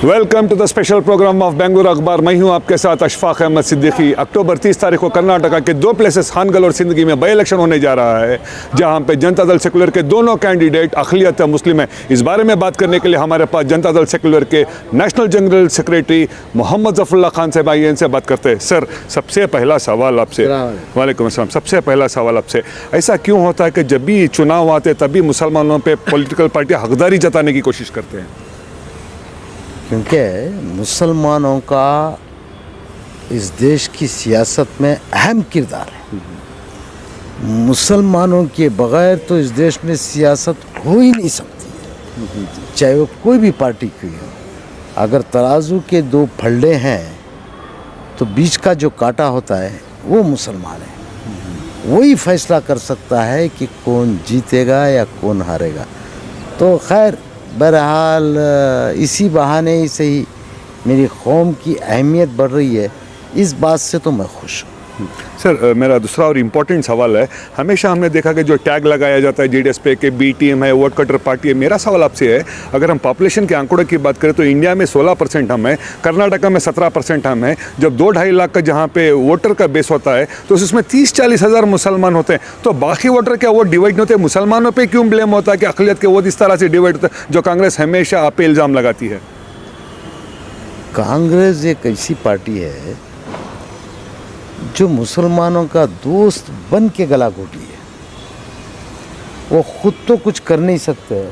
Welcome to the special programme of Bengaluru Akhbar. मैं हूं आपके साथ अशफाक अहमद सिद्दीकी। अक्टूबर 30 तारीख को कर्नाटका के दो प्लेसेस हानगल और सिंदगी में बाई इलेक्शन होने जा रहा है, जहां पे जनता दल सेकुलर के दोनों कैंडिडेट अखिलियत मुस्लिम है। इस बारे में बात करने के लिए हमारे पास जनता दल सेकुलर के national general secretary Mohammed Zafarullah Khan Sahab आइए, इनसे बात करते हैं। सर, सबसे पहला सवाल आपसे। वालेकुम अस्सलाम। सबसे पहला सवाल आपसे, ऐसा क्यों होता है कि जब भी चुनाव आते तभी मुसलमानों पर पॉलिटिकल पार्टियाँ हकदारी जताने की कोशिश करते हैं? क्योंकि मुसलमानों का इस देश की सियासत में अहम किरदार है। मुसलमानों के बगैर तो इस देश में सियासत हो ही नहीं सकती, चाहे वो कोई भी पार्टी की हो। अगर तराजू के दो फल्ले हैं तो बीच का जो कांटा होता है वो मुसलमान है। वही फैसला कर सकता है कि कौन जीतेगा या कौन हारेगा। तो खैर, बहरहाल इसी बहाने ही से ही मेरी कौम की अहमियत बढ़ रही है, इस बात से तो मैं खुश हूँ। सर, मेरा दूसरा और इम्पोर्टेंट सवाल है, हमेशा हमने देखा कि जो टैग लगाया जाता है जेडीएस पे कि बी टीम है, वोट कटर पार्टी है। मेरा सवाल आपसे है, अगर हम पॉपुलेशन के आंकड़ों की बात करें तो इंडिया में 16% हम हैं, कर्नाटका में 17% हम हैं। जब 2-2.5 लाख का जहाँ पे वोटर का बेस होता है तो उसमें 30-40 हज़ार मुसलमान होते हैं। तो बाकी वोटर क्या वोट डिवाइड नहीं होते? मुसलमानों पर क्यों ब्लेम होता है कि अक़लियत के वोट इस तरह से डिवाइड होता है, जो कांग्रेस हमेशा आप पे इल्ज़ाम लगाती है? कांग्रेस एक ऐसी पार्टी है जो मुसलमानों का दोस्त बन के गला घोटी है। वो खुद तो कुछ कर नहीं सकते,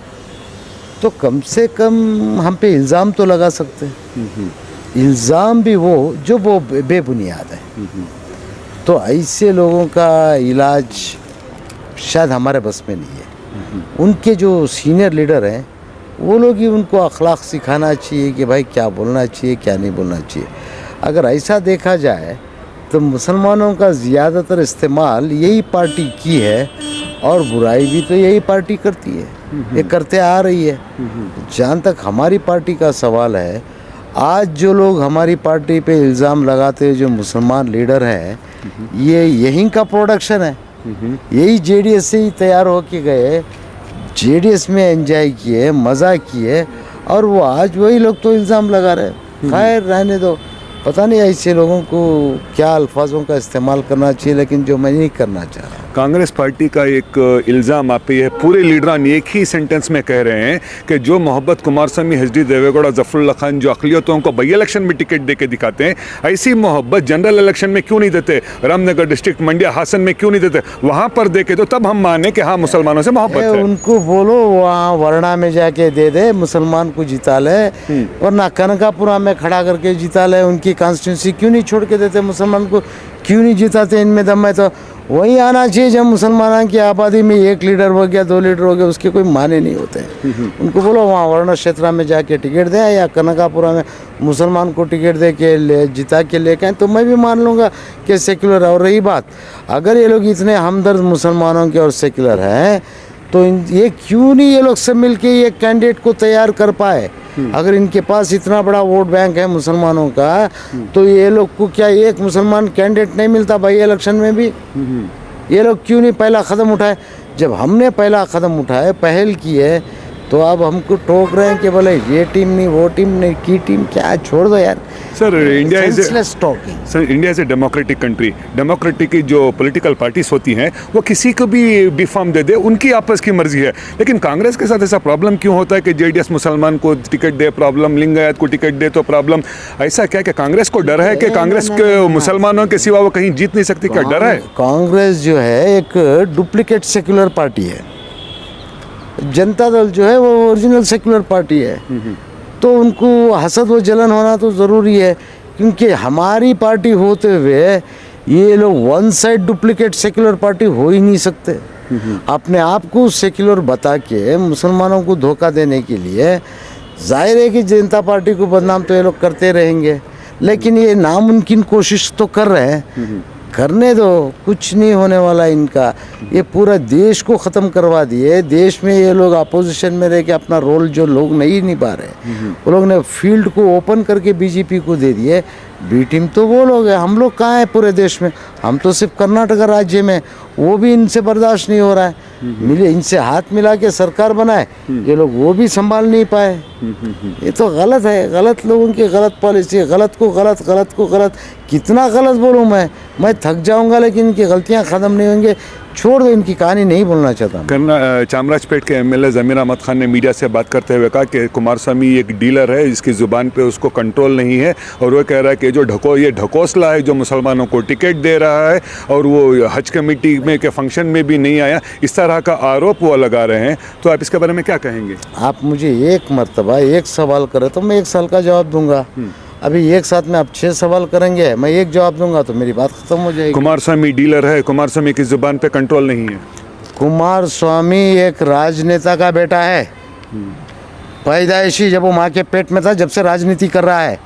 तो कम से कम हम पे इल्ज़ाम तो लगा सकते हैं। इल्ज़ाम भी वो जो वो बेबुनियाद है। तो ऐसे लोगों का इलाज शायद हमारे बस में नहीं है। उनके जो सीनियर लीडर हैं वो लोग ही उनको अखलाक सिखाना चाहिए कि भाई क्या बोलना चाहिए, क्या नहीं बोलना चाहिए। अगर ऐसा देखा जाए तो मुसलमानों का ज़्यादातर इस्तेमाल यही पार्टी की है और बुराई भी तो यही पार्टी करती है, ये करते आ रही है। जहाँ तक हमारी पार्टी का सवाल है, आज जो लोग हमारी पार्टी पे इल्ज़ाम लगाते हैं, जो मुसलमान लीडर हैं, ये यहीं का प्रोडक्शन है। यही जेडीएस से ही तैयार होके गए, जेडीएस में एंजॉय किए, मज़ा किए, और वो आज वही लोग तो इल्ज़ाम लगा रहे हैं। खैर, रहने दो। पता नहीं ऐसे लोगों को क्या अल्फाजों का इस्तेमाल करना चाहिए, लेकिन जो मैं नहीं करना चाह रहा। कांग्रेस पार्टी का एक इल्ज़ाम आप पे है, पूरे लीडरान एक ही सेंटेंस में कह रहे हैं कि जो मोहब्बत कुमारस्वामी, एचडी देवेगौड़ा, जफरुल्लाह खान जो अक़लियतों को बाई इलेक्शन में टिकट दे के दिखाते हैं, ऐसी मोहब्बत जनरल इलेक्शन में क्यों नहीं देते? रामनगर डिस्ट्रिक्ट, मंडिया, हासन में क्यों नहीं देते? वहाँ पर देखे तो तब हम माने कि हाँ, मुसलमानों से मोहब्बत है। उनको बोलो वहाँ वर्णा में जाके दे दे, मुसलमान को जिता ले, वरना कनकापुरा में खड़ा करके जिता ले। उनकी कॉन्स्टिट्यूंसी क्यों नहीं छोड़ के देते? मुसलमान को क्यों नहीं जिताते? इनमें दम है तो वही आना चाहिए। जब मुसलमानों की आबादी में एक लीडर हो गया, 2 लीडर हो गया, उसके कोई माने नहीं होते हैं। उनको बोलो वहाँ वर्ण क्षेत्र में जाके टिकट दें, या कनकापुरा में मुसलमान को टिकट दे के जिता के लेके आए, तो मैं भी मान लूँगा कि सेक्युलर है। और रही बात, अगर ये लोग इतने हमदर्द मुसलमानों के और सेक्युलर हैं, तो ये क्यों नहीं ये लोग सब मिल के ये कैंडिडेट को तैयार कर पाए? अगर इनके पास इतना बड़ा वोट बैंक है मुसलमानों का, तो ये लोग को क्या एक मुसलमान कैंडिडेट नहीं मिलता भाई इलेक्शन में भी? ये लोग क्यों नहीं पहला कदम उठाए? जब हमने पहला कदम उठाए, पहल की है, तो अब हमको टोक रहे हैं कि बोले ये टीम नहीं, वो टीम नहीं, की टीम क्या, छोड़ दो यार। Sir, India is a democratic country. Democratic की जो पॉलिटिकल पार्टीज होती हैं वो किसी को भी फॉर्म दे दे, उनकी आपस की मर्जी है। लेकिन कांग्रेस के साथ ऐसा प्रॉब्लम क्यों होता है कि जेडीएस मुसलमान को टिकट दे प्रॉब्लम, लिंगायत को टिकट दे तो प्रॉब्लम? ऐसा क्या कि कांग्रेस को डर है कि कांग्रेस के मुसलमानों के सिवा वो कहीं जीत नहीं सकती? क्या डर है? कांग्रेस जो है एक डुप्लीकेट सेक्युलर पार्टी है। जनता दल जो है वो ओरिजिनल सेक्युलर पार्टी है। तो उनको हसद व जलन होना तो ज़रूरी है, क्योंकि हमारी पार्टी होते हुए ये लोग one side duplicate secular party हो ही नहीं सकते। अपने आप को सेक्युलर बता के मुसलमानों को धोखा देने के लिए जाहिर है कि जनता पार्टी को बदनाम तो ये लोग करते रहेंगे, लेकिन ये नामुमकिन कोशिश तो कर रहे हैं। करने दो, कुछ नहीं होने वाला इनका। ये पूरा देश को ख़त्म करवा दिए। देश में ये लोग अपोजिशन में रह के अपना रोल जो लोग नहीं निभा रहे, वो लोग ने फील्ड को ओपन करके बीजेपी को दे दिए। बी टीम तो वो लोग हैं, हम लोग कहाँ हैं पूरे देश में? हम तो सिर्फ कर्नाटका राज्य में, वो भी इनसे बर्दाश्त नहीं हो रहा है। मिले, इनसे हाथ मिला के सरकार बनाए, ये लोग वो भी संभाल नहीं पाए। ये तो गलत है, गलत लोगों की गलत पॉलिसी, गलत को गलत, गलत को गलत। कितना गलत बोलूँ मैं थक जाऊंगा, लेकिन इनकी गलतियां ख़त्म नहीं होंगी। छोड़ दो, इनकी कहानी नहीं बोलना चाहता। चामराजपेट के एमएलए ज़मीर अहमद खान ने मीडिया से बात करते हुए कहा कि कुमारस्वामी एक डीलर है, जिसकी ज़ुबान पे उसको कंट्रोल नहीं है, और वो कह रहा है कि जो ये ढकोसला है जो मुसलमानों को टिकट दे रहा है, और वो हज कमेटी में के फंक्शन में भी नहीं आया, इस तरह का आरोप वो लगा रहे हैं। तो आप इसके बारे में क्या कहेंगे? आप मुझे एक मर्तबा एक सवाल करें तो मैं 1 साल का जवाब दूंगा। अभी एक साथ में आप 6 सवाल करेंगे, मैं एक जवाब दूंगा तो मेरी बात खत्म हो जाएगी। कुमारस्वामी डीलर है, कुमारस्वामी की जुबान पे कंट्रोल नहीं है। कुमारस्वामी एक राजनेता का बेटा है, पैदाइशी जब वो माँ के पेट में था जब से राजनीति कर रहा है।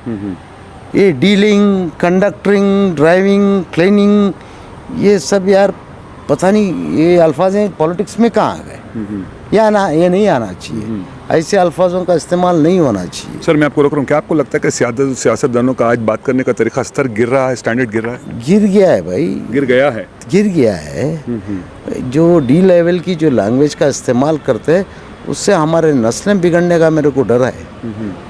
ये डीलिंग, कंडक्टरिंग, ड्राइविंग, क्लीनिंग, ये सब यार पता नहीं ये अल्फाज हैं पॉलिटिक्स में कहाँ आ गए। ये नहीं आना चाहिए, ऐसे अल्फाजों का इस्तेमाल नहीं होना चाहिए। सर मैं आपको रोक रहा हूँ, क्या आपको लगता है कि सियासतदानों का आज बात करने का तरीका स्तर गिर रहा है, स्टैंडर्ड गिर रहा है? गिर गया है भाई, गिर गया है, गिर गया है। जो डी लेवल की जो लैंग्वेज का इस्तेमाल करते हैं उससे हमारे नस्लें बिगड़ने का मेरे को डर है,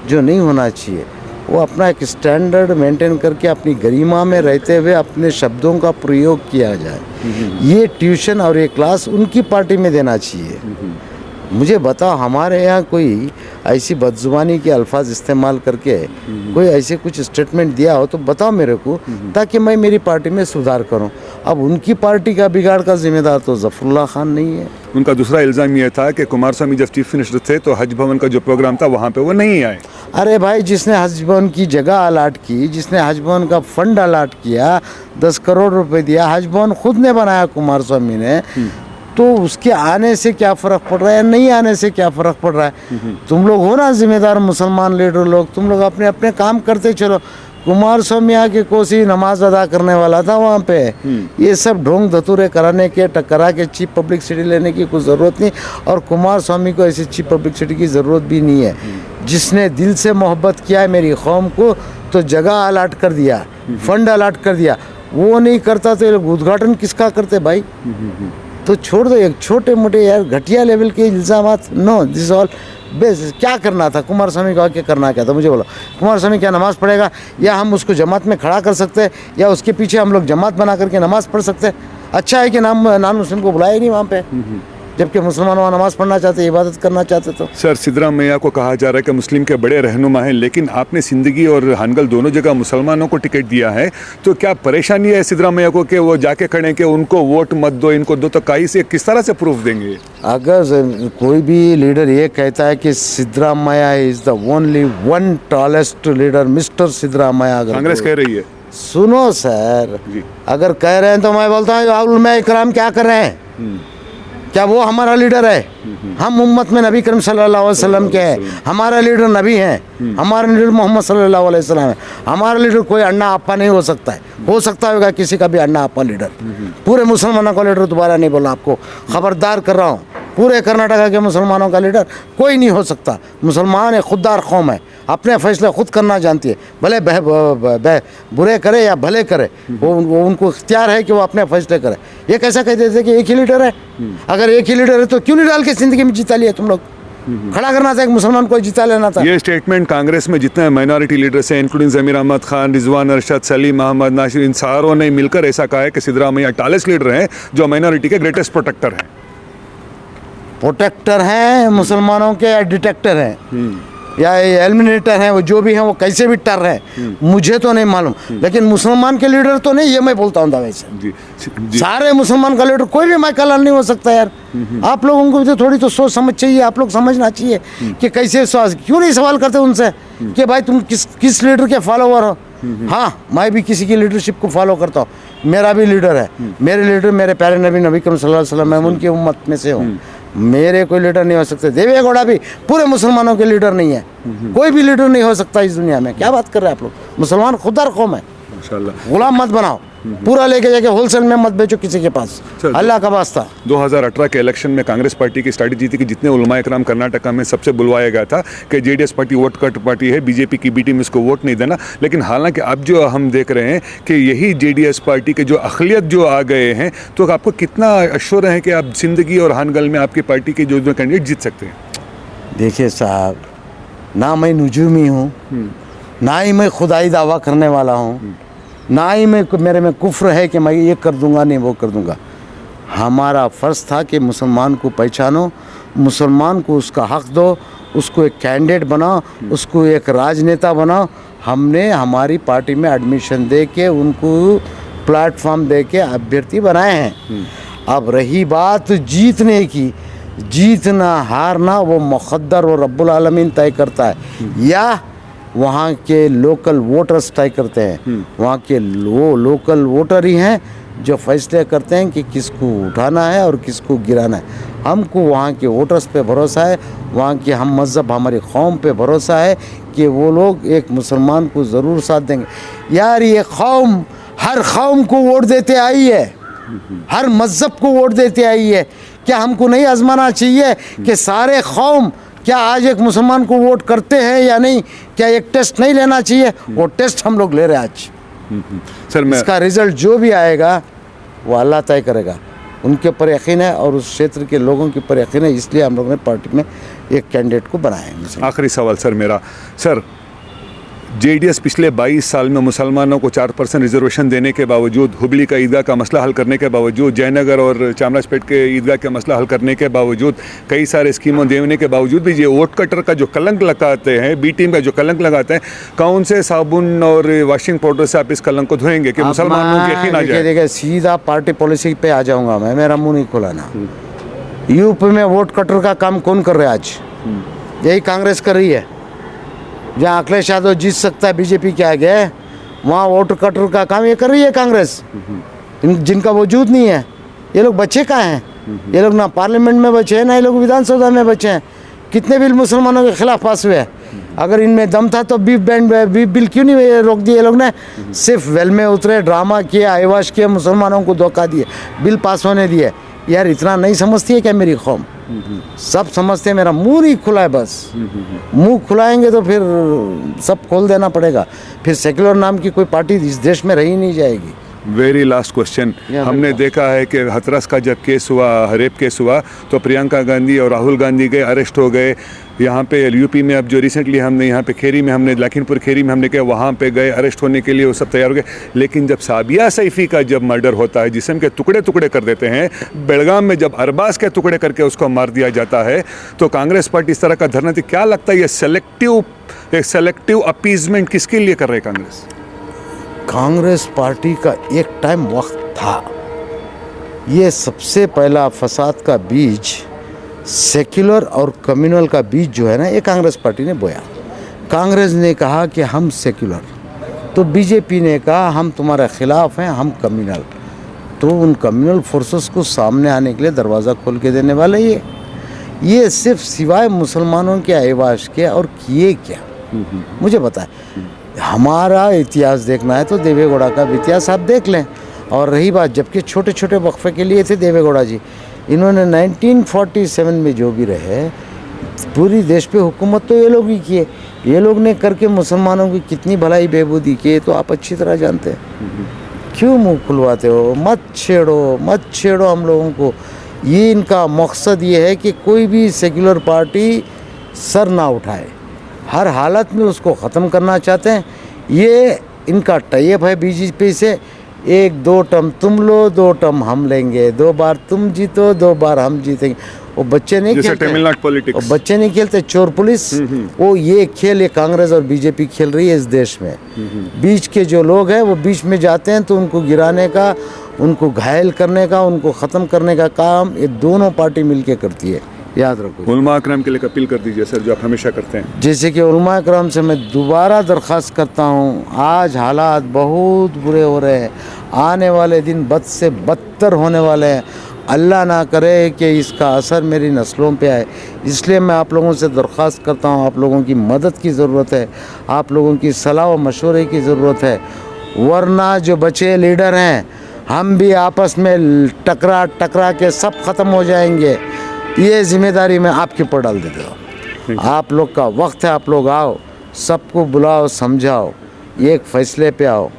जो नहीं होना चाहिए। वो अपना एक स्टैंडर्ड मेंटेन करके अपनी गरिमा में रहते हुए अपने शब्दों का प्रयोग किया जाए। ये ट्यूशन और ये क्लास उनकी पार्टी में देना चाहिए। मुझे बताओ, हमारे यहाँ कोई ऐसी बदजुबानी के अल्फाज इस्तेमाल करके कोई ऐसे कुछ स्टेटमेंट दिया हो तो बताओ मेरे को, ताकि मैं मेरी पार्टी में सुधार करूं। अब उनकी पार्टी का बिगाड़ का जिम्मेदार तो जफरुल्लाह खान नहीं है। उनका दूसरा इल्ज़ाम ये था कि कुमारस्वामी जब चीफ मिनिस्टर थे तो हज भवन का जो प्रोग्राम था वहाँ पे वो नहीं आए। अरे भाई, जिसने हज भवन की जगह अलाट की, जिसने हज भवन का फंड अलाट किया, 10 करोड़ रुपए दिया, हज भवन खुद ने बनाया कुमारस्वामी ने, तो उसके आने से क्या फ़र्क पड़ रहा है, नहीं आने से क्या फ़र्क पड़ रहा है? तुम लोग हो ना जिम्मेदार मुसलमान लीडर लोग, तुम लोग अपने अपने काम करते चलो। कुमारस्वामी आके कोसी नमाज अदा करने वाला था वहाँ पे, ये सब ढोंग धतूरे कराने के टकरा के चीप पब्लिसिटी लेने की कोई ज़रूरत नहीं, और कुमारस्वामी को ऐसी चीप पब्लिसिटी की ज़रूरत भी नहीं है। जिसने दिल से मोहब्बत किया है मेरी कौम को, तो जगह अलाट कर दिया, फंड अलाट कर दिया, वो नहीं करता तो ये लोग उद्घाटन किसका करते भाई? तो छोड़ दो, एक छोटे मोटे यार घटिया लेवल के इल्ज़ामात। No, this all base. क्या करना था कुमारस्वामी को, आके करना क्या था मुझे बोलो? कुमारस्वामी क्या नमाज़ पढ़ेगा, या हम उसको जमात में खड़ा कर सकते हैं, या उसके पीछे हम लोग जमात बना करके नमाज़ पढ़ सकते हैं? अच्छा है कि नॉन मुस्लिम को बुलाया ही नहीं वहाँ पे, जबकि मुसलमान वहाँ नमाज़ पढ़ना चाहते, इबादत करना चाहते। तो सर सिद्धरामैया को कहा जा रहा है कि मुस्लिम के बड़े रहनुमा हैं, लेकिन आपने सिंदगी और हानगल दोनों जगह मुसलमानों को टिकट दिया है, तो क्या परेशानी है सिद्धरामैया को कि वो जाके खड़े कि उनको वोट मत दो, इनको दो? तो कहीं से किस तरह से प्रूफ देंगे? अगर कोई भी लीडर ये कहता है कि Siddaramaiah is the only one tallest leader, mister Siddaramaiah, अगर कांग्रेस कह रही है। सुनो सर, अगर कह रहे हैं तो मैं बोलता हूँ उलमा इकराम क्या कर रहे हैं? क्या वो हमारा लीडर है? हम उम्मत में नबी करीम सल्लल्लाहु अलैहि वसल्लम के हैं, हमारा लीडर नबी हैं, हमारा लीडर मोहम्मद सल्लल्लाहु अलैहि वसल्लम है। हमारा लीडर कोई अन्ना आपा नहीं हो सकता है, हो सकता होगा किसी का भी अन्ना आपा लीडर। पूरे मुसलमानों का लीडर दोबारा नहीं बोला, आपको खबरदार कर रहा हूँ, पूरे कर्नाटका के मुसलमानों का लीडर कोई नहीं हो सकता। मुसलमान एक खुददार कौम है, अपने फैसले खुद करना जानती है, भले बुरे करे या भले करे, वो उनको इख्तियार है कि वो अपने फैसले करे। ये कैसा कह देते कि एक ही लीडर है? अगर एक ही लीडर है तो क्यों नहीं डाल के जिंदगी में जिता लिया तुम लोग? खड़ा करना था, एक मुसलमान को जिता लेना था। ये स्टेटमेंट कांग्रेस में जितने माइनॉरिटी लीडर्स हैं, इंक्लूडिंग ज़मीर अहमद खान, रिजवान अरशद, सलीम अहमद, नासिर, इन सारों ने मिलकर ऐसा कहा है कि सिद्धरामैया टॉलेस्ट लीडर हैं, जो माइनॉरिटी के ग्रेटेस्ट प्रोटेक्टर हैं। प्रोटेक्टर हैं मुसलमानों के या डिटेक्टर हैं या एलिमिनेटर हैं, वो जो भी हैं, वो कैसे भी टर रहे हैं मुझे तो नहीं मालूम, लेकिन मुसलमान के लीडर तो नहीं, ये मैं बोलता हूँ दावे से। सारे मुसलमान का लीडर कोई भी माइकल नहीं हो सकता यार। आप लोगों को भी थोड़ी तो सोच समझ चाहिए, आप लोग समझना चाहिए कि कैसे क्यों नहीं सवाल करते उनसे कि भाई तुम किस लीडर के फॉलोवर हो? हाँ, मैं भी किसी की लीडरशिप को फॉलो करता हूँ, मेरा भी लीडर है, मेरे लीडर मेरे प्यारे नबी करीम सल्लल्लाहु अलैहि वसल्लम, मैं उनकी उम्मत में से हूँ, मेरे कोई लीडर नहीं हो सकते। देवेगौड़ा भी पूरे मुसलमानों के लीडर नहीं है, कोई भी लीडर नहीं हो सकता इस दुनिया में। क्या बात कर रहे हैं आप लोग? मुसलमान खुददार कौम है, माशाल्लाह। गुलाम मत बनाओ। पूरा लेके जाके होलसेल में मत बेचो किसी के पास, सर, अल्लाह का वास्ता। 2018 के इलेक्शन में कांग्रेस पार्टी की स्ट्रैटेजी थी कि जितने उलमा इकराम कर्नाटका में सबसे बुलवाया गया था कि JDS party vote cut party है, बीजेपी की बी टीम इसको वोट नहीं देना। लेकिन हालांकि अब जो हम देख रहे हैं कि यही जेडीएस पार्टी के जो अखिलियत जो आ गए हैं, तो आपको कितना अश्योर है कि आप जिंदगी और हानगल में आपकी पार्टी के जो कैंडिडेट जीत सकते हैं? देखिए साहब, ना मैं नुजूमी हूँ, ना ही मैं खुदाई दावा करने वाला हूँ, ना ही मेरे में कुफ्र है कि मैं ये कर दूंगा नहीं वो कर दूंगा। हमारा फ़र्ज़ था कि मुसलमान को पहचानो, मुसलमान को उसका हक़ दो, उसको एक कैंडिडेट बनाओ, उसको एक राजनेता बनाओ। हमने हमारी पार्टी में एडमिशन दे के उनको प्लेटफॉर्म दे के अभ्यर्थी बनाए हैं। अब रही बात जीतने की, जीतना हारना वो मुक़द्दर और रब्बुल आलमीन तय करता है, या वहाँ के लोकल वोटर्स तय करते हैं। वहाँ के लोकल वोटर ही हैं जो फैसले करते हैं कि किसको उठाना है और किसको गिराना है। हमको वहाँ के वोटर्स पे भरोसा है, वहाँ के हम मज़हब हमारी कौम पे भरोसा है कि वो लोग एक मुसलमान को ज़रूर साथ देंगे। यार ये कौम हर कौम को वोट देते आई है, हर मज़हब को वोट देते आई है। क्या हमको नहीं आजमाना चाहिए कि सारे कौम क्या आज एक मुसलमान को वोट करते हैं या नहीं? क्या एक टेस्ट नहीं लेना चाहिए? वो टेस्ट हम लोग ले रहे हैं आज। सर इसका रिजल्ट जो भी आएगा वो अल्लाह तय करेगा। उनके ऊपर यकीन है और उस क्षेत्र के लोगों के ऊपर यकीन है, इसलिए हम लोगों ने पार्टी में एक कैंडिडेट को बनाया है। आखिरी सवाल सर मेरा, सर जेडीएस पिछले 22 साल में मुसलमानों को 4% रिजर्वेशन देने के बावजूद, हुबली का ईदगाह का मसला हल करने के बावजूद, जयनगर और चामराजपेट के ईदगाह का मसला हल करने के बावजूद, कई सारे स्कीमों देने के बावजूद भी ये वोट कटर का जो कलंक लगाते हैं, बी टीम का जो कलंक लगाते हैं, कौन से साबुन और वॉशिंग पाउडर से आप इस कलंक को धोएंगे कि मुसलमानों की यकीन आ जाए? देखिए सीधा पार्टी पॉलिसी पे आ जाऊँगा मैं, मेरा मुँह नहीं खुलाना। यूपी में वोट कटर का काम कौन कर रहा है आज? यही कांग्रेस कर रही है। जहाँ अखिलेश यादव जीत सकता है बीजेपी के आगे, वहाँ वोट कटर का काम ये कर रही है कांग्रेस, जिनका वजूद नहीं है। ये लोग बच्चे कहाँ हैं? ये लोग ना पार्लियामेंट में बचे हैं, ना ये लोग विधानसभा में बचे हैं। कितने बिल मुसलमानों के खिलाफ पास हुए हैं? अगर इनमें दम था तो बीफ बिल क्यों नहीं रोक दिए? ये लोग ने सिर्फ वेल में उतरे, ड्रामा किया, अयवाश किया, मुसलमानों को धोखा दिए, बिल पास होने दिए। यार इतना नहीं समझती है क्या मेरी कौम? सब समझते हैं, मेरा मुंह नहीं खुला है बस। मुंह खुलाएंगे तो फिर सब खोल देना पड़ेगा, फिर सेक्युलर नाम की कोई पार्टी इस देश में रही नहीं जाएगी। वेरी लास्ट क्वेश्चन, हमने देखा है कि हथरस का जब केस हुआ, रेप केस हुआ, तो प्रियंका गांधी और राहुल गांधी गए, अरेस्ट हो गए। यहाँ पे यूपी में अब जो रिसेंटली हमने यहाँ पे खेरी में हमने लखीमपुर खेरी में हमने कहा वहाँ पे गए अरेस्ट होने के लिए, वो सब तैयार हो गए। लेकिन जब साबिया सैफी का जब मर्डर होता है, जिसम के टुकड़े टुकड़े कर देते हैं, बेलगाम में जब अरबाज के टुकड़े करके उसको मार दिया जाता है, तो कांग्रेस पार्टी इस तरह का धरना थी। क्या लगता है ये सेलेक्टिव अपीजमेंट किसके लिए कर रहे कांग्रेस? कांग्रेस पार्टी का एक टाइम वक्त था, ये सबसे पहला फसाद का बीज, सेक्युलर और कम्युनल का बीज जो है ना, ये कांग्रेस पार्टी ने बोया। कांग्रेस ने कहा कि हम सेक्युलर, तो बीजेपी ने कहा हम तुम्हारे खिलाफ हैं, हम कम्युनल। तो उन कम्युनल फोर्सेस को सामने आने के लिए दरवाज़ा खोल के देने वाले ये सिर्फ सिवाय मुसलमानों के अयवाश के और किए क्या मुझे बताए। हमारा इतिहास देखना है तो देवेगौड़ा का भी इतिहास आप देख लें। और रही बात, जबकि छोटे छोटे वक्फे के लिए थे देवेगौड़ा जी, इन्होंने 1947 में जो भी रहे पूरी देश पे हुकूमत तो ये लोग ही किए। ये लोग ने करके मुसलमानों की कितनी भलाई बेबूदी की तो आप अच्छी तरह जानते हैं। क्यों मुंह खुलवाते हो? मत छेड़ो हम लोगों को। ये इनका मकसद ये है कि कोई भी सेक्युलर पार्टी सर ना उठाए, हर हालत में उसको ख़त्म करना चाहते हैं। ये इनका टाइप है बीजेपी से, 1-2 टर्म तुम लो, 2 टर्म हम लेंगे, 2 बार तुम जीतो, 2 बार हम जीतेंगे। वो बच्चे नहीं खेलते, तमिलनाडु पॉलिटिक्स, बच्चे नहीं खेलते चोर पुलिस। वो ये खेल ये कांग्रेस और बीजेपी खेल रही है इस देश में। बीच के जो लोग हैं वो बीच में जाते हैं तो उनको गिराने का, उनको घायल करने का, उनको ख़त्म करने का काम ये दोनों पार्टी मिलके करती है, याद रखो। उलमा अकराम के लिए अपील कर दीजिए सर, जो आप हमेशा करते हैं। जैसे कि उलमा अकराम से मैं दोबारा दरख्वास्त करता हूँ, आज हालात बहुत बुरे हो रहे हैं, आने वाले दिन बद से बदतर होने वाले हैं। अल्लाह ना करे कि इसका असर मेरी नस्लों पे आए, इसलिए मैं आप लोगों से दरख्वास्त करता हूँ, आप लोगों की मदद की ज़रूरत है, आप लोगों की सलाह व मशवरे की ज़रूरत है। वरना जो बचे लीडर हैं हम भी आपस में टकरा के सब ख़त्म हो जाएंगे। ये जिम्मेदारी मैं आपके ऊपर डाल देता हूँ। आप लोग का वक्त है, आप लोग आओ, सबको बुलाओ, समझाओ, एक फ़ैसले पे आओ।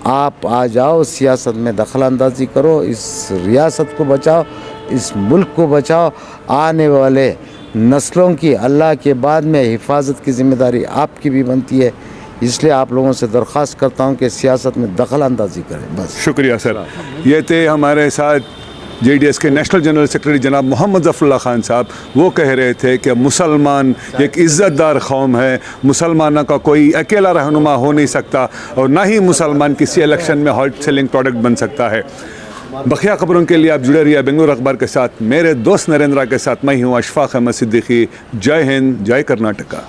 आप आ जाओ, सियासत में दखल अंदाजी करो, इस रियासत को बचाओ, इस मुल्क को बचाओ। आने वाले नस्लों की अल्लाह के बाद में हिफाजत की ज़िम्मेदारी आपकी भी बनती है। इसलिए आप लोगों से दरख्वास्त करता हूं कि सियासत में दखल अंदाजी करें। बस शुक्रिया सर। ये थे हमारे साथ JDS के नेशनल जनरल सेक्रेटरी जनाब मोहम्मद ज़फ़रुल्लाह खान साहब। वो कह रहे थे कि मुसलमान एक इज़्ज़तदार कौम है, मुसलमानों का कोई अकेला रहनुमा हो नहीं सकता और ना ही मुसलमान किसी इलेक्शन में हॉट सेलिंग प्रोडक्ट बन सकता है। बखिया खबरों के लिए आप जुड़े रहिए बेंगलुरु अखबार के साथ। मेरे दोस्त नरेंद्रा के साथ मैं हूँ अशफाक अहमद सिद्दीकी। जय हिंद, जय कर्नाटका।